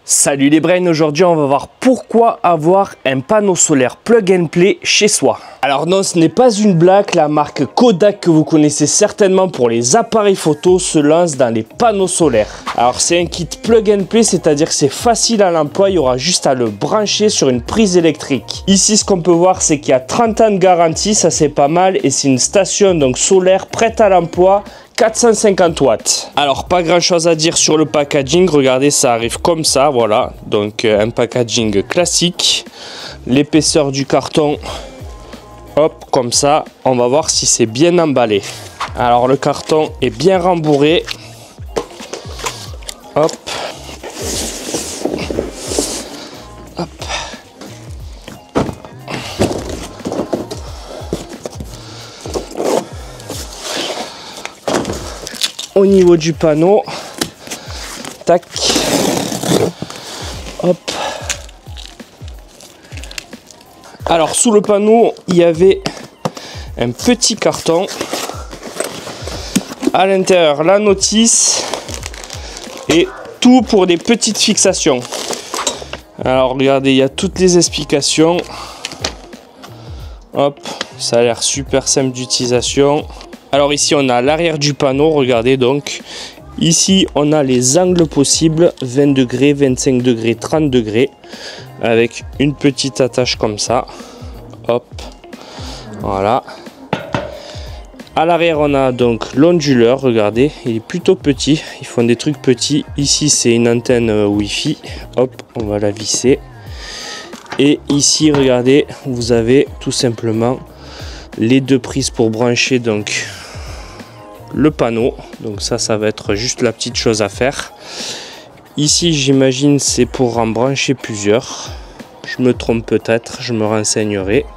Salut les brains, aujourd'hui on va voir pourquoi avoir un panneau solaire plug and play chez soi. Alors non, ce n'est pas une blague, la marque Kodak que vous connaissez certainement pour les appareils photo se lance dans les panneaux solaires. Alors c'est un kit plug and play, c'est-à-dire que c'est facile à l'emploi, il y aura juste à le brancher sur une prise électrique. Ici ce qu'on peut voir c'est qu'il y a 30 ans de garantie, ça c'est pas mal, et c'est une station donc solaire prête à l'emploi. 450 watts. Alors pas grand chose à dire sur le packaging, regardez, ça arrive comme ça, voilà, donc un packaging classique. L'épaisseur du carton, hop, comme ça, on va voir si c'est bien emballé. Alors le carton est bien rembourré, hop, hop. Au niveau du panneau, tac, hop. Alors sous le panneau, il y avait un petit carton. À l'intérieur, la notice et tout pour des petites fixations. Alors regardez, il y a toutes les explications. Hop, ça a l'air super simple d'utilisation. Alors ici on a l'arrière du panneau, regardez donc. Ici on a les angles possibles, 20 degrés, 25 degrés, 30 degrés. Avec une petite attache comme ça. Hop, voilà. À l'arrière on a donc l'onduleur, regardez, il est plutôt petit. Ils font des trucs petits. Ici c'est une antenne Wi-Fi. Hop, on va la visser. Et ici regardez, vous avez tout simplement les deux prises pour brancher donc le panneau. Donc ça va être juste la petite chose à faire. Ici j'imagine c'est pour en brancher plusieurs. Je me trompe peut-être, je me renseignerai.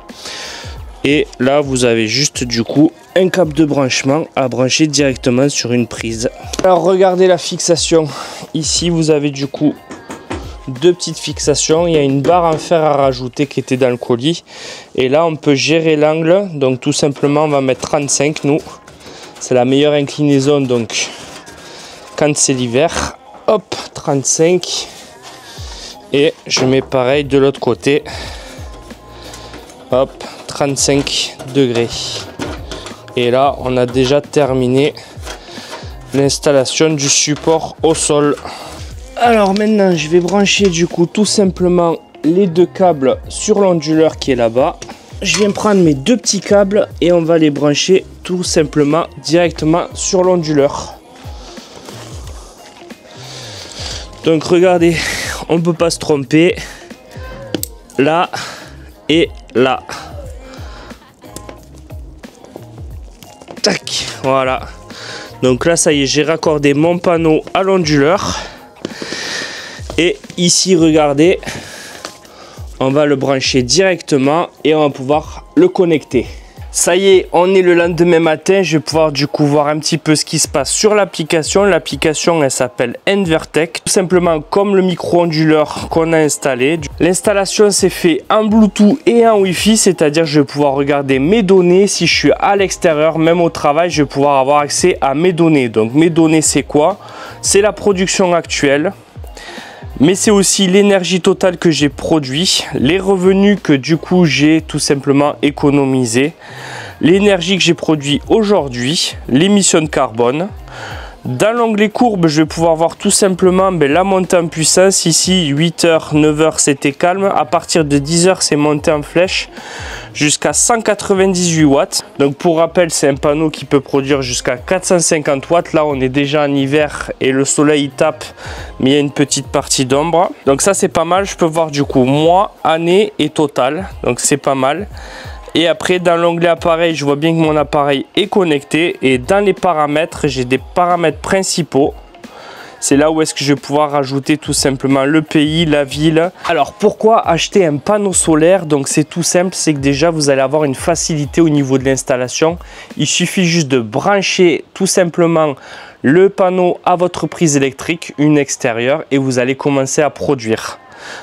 Et là vous avez juste du coup un câble de branchement à brancher directement sur une prise. Alors regardez la fixation. Ici vous avez du coup deux petites fixations, il y a une barre en fer à rajouter qui était dans le colis, et là on peut gérer l'angle, donc tout simplement on va mettre 35, nous c'est la meilleure inclinaison donc quand c'est l'hiver. Hop, 35, et je mets pareil de l'autre côté, hop, 35 degrés, et là on a déjà terminé l'installation du support au sol. Alors maintenant je vais brancher du coup tout simplement les deux câbles sur l'onduleur qui est là-bas. Je viens prendre mes deux petits câbles et on va les brancher tout simplement directement sur l'onduleur. Donc regardez, on ne peut pas se tromper. Là et là. Tac, voilà. Donc là ça y est, j'ai raccordé mon panneau à l'onduleur. Et ici, regardez, on va le brancher directement et on va pouvoir le connecter. Ça y est, on est le lendemain matin. Je vais pouvoir du coup voir un petit peu ce qui se passe sur l'application. L'application, elle s'appelle Envertec. Tout simplement comme le micro-onduleur qu'on a installé. L'installation s'est fait en Bluetooth et en Wi-Fi, c'est-à-dire je vais pouvoir regarder mes données. Si je suis à l'extérieur, même au travail, je vais pouvoir avoir accès à mes données. Donc mes données, c'est quoi? C'est la production actuelle. Mais c'est aussi l'énergie totale que j'ai produit, les revenus que du coup j'ai tout simplement économisé, l'énergie que j'ai produit aujourd'hui, l'émission de carbone. Dans l'onglet courbe, je vais pouvoir voir tout simplement la montée en puissance. Ici, 8h, 9h, c'était calme. À partir de 10h, c'est monté en flèche jusqu'à 198 watts. Donc pour rappel, c'est un panneau qui peut produire jusqu'à 450 watts. Là, on est déjà en hiver et le soleil il tape, mais il y a une petite partie d'ombre. Donc ça, c'est pas mal. Je peux voir du coup mois, année et total. Donc c'est pas mal. Et après dans l'onglet appareil, je vois bien que mon appareil est connecté, et dans les paramètres, j'ai des paramètres principaux. C'est là où est-ce que je vais pouvoir rajouter tout simplement le pays, la ville. Alors pourquoi acheter un panneau solaire? Donc c'est tout simple, c'est que déjà vous allez avoir une facilité au niveau de l'installation. Il suffit juste de brancher tout simplement le panneau à votre prise électrique, une extérieure, et vous allez commencer à produire.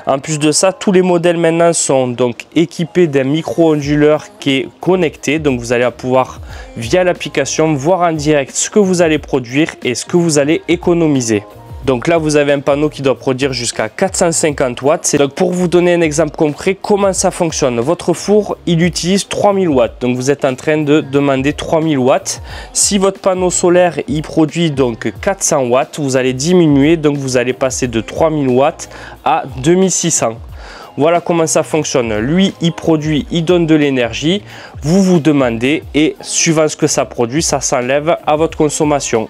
En plus de ça, tous les modèles maintenant sont donc équipés d'un micro-onduleur qui est connecté. Donc vous allez pouvoir via l'application voir en direct ce que vous allez produire et ce que vous allez économiser. Donc là, vous avez un panneau qui doit produire jusqu'à 450 watts. Donc pour vous donner un exemple concret, comment ça fonctionne? Votre four, il utilise 3000 watts. Donc vous êtes en train de demander 3000 watts. Si votre panneau solaire, il produit donc 400 watts, vous allez diminuer. Donc vous allez passer de 3000 watts à 2600. Voilà comment ça fonctionne. Lui, il produit, il donne de l'énergie. Vous vous demandez et suivant ce que ça produit, ça s'enlève à votre consommation.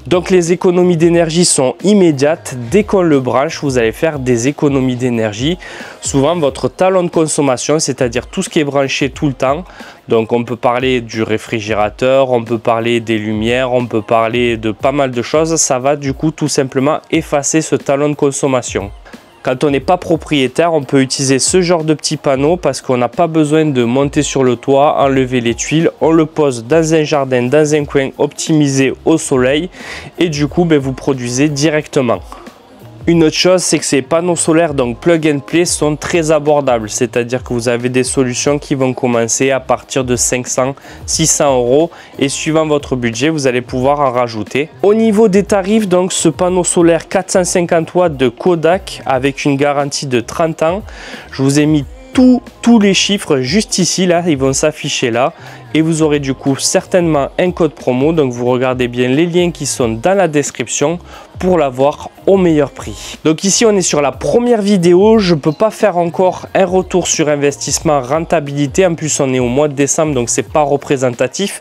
Donc les économies d'énergie sont immédiates. Dès qu'on le branche, vous allez faire des économies d'énergie. Souvent, votre talon de consommation, c'est-à-dire tout ce qui est branché tout le temps. Donc on peut parler du réfrigérateur, on peut parler des lumières, on peut parler de pas mal de choses. Ça va du coup tout simplement effacer ce talon de consommation. Quand on n'est pas propriétaire, on peut utiliser ce genre de petits panneaux parce qu'on n'a pas besoin de monter sur le toit, enlever les tuiles. On le pose dans un jardin, dans un coin optimisé au soleil et du coup, vous produisez directement. Une autre chose, c'est que ces panneaux solaires, donc plug and play, sont très abordables. C'est-à-dire que vous avez des solutions qui vont commencer à partir de 500, 600 euros. Et suivant votre budget, vous allez pouvoir en rajouter. Au niveau des tarifs, donc ce panneau solaire 450 watts de Kodak avec une garantie de 30 ans. Je vous ai mis tous les chiffres juste ici, là, ils vont s'afficher là. Et vous aurez du coup certainement un code promo. Donc vous regardez bien les liens qui sont dans la description pour l'avoir au meilleur prix. Donc ici on est sur la première vidéo. Je ne peux pas faire encore un retour sur investissement rentabilité. En plus on est au mois de décembre, donc c'est pas représentatif.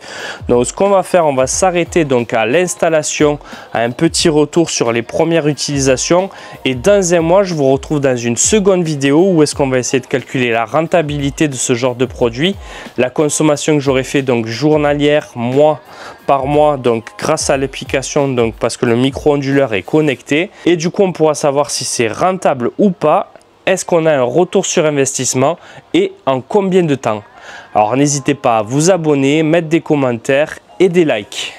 Donc ce qu'on va faire, on va s'arrêter donc à l'installation, à un petit retour sur les premières utilisations. Et dans un mois, je vous retrouve dans une seconde vidéo où est-ce qu'on va essayer de calculer la rentabilité de ce genre de produit, la consommation que j'aurais fait donc journalière, mois par mois, donc grâce à l'application, donc parce que le micro-onduleur est connecté, et du coup on pourra savoir si c'est rentable ou pas, est-ce qu'on a un retour sur investissement et en combien de temps. Alors n'hésitez pas à vous abonner, mettre des commentaires et des likes.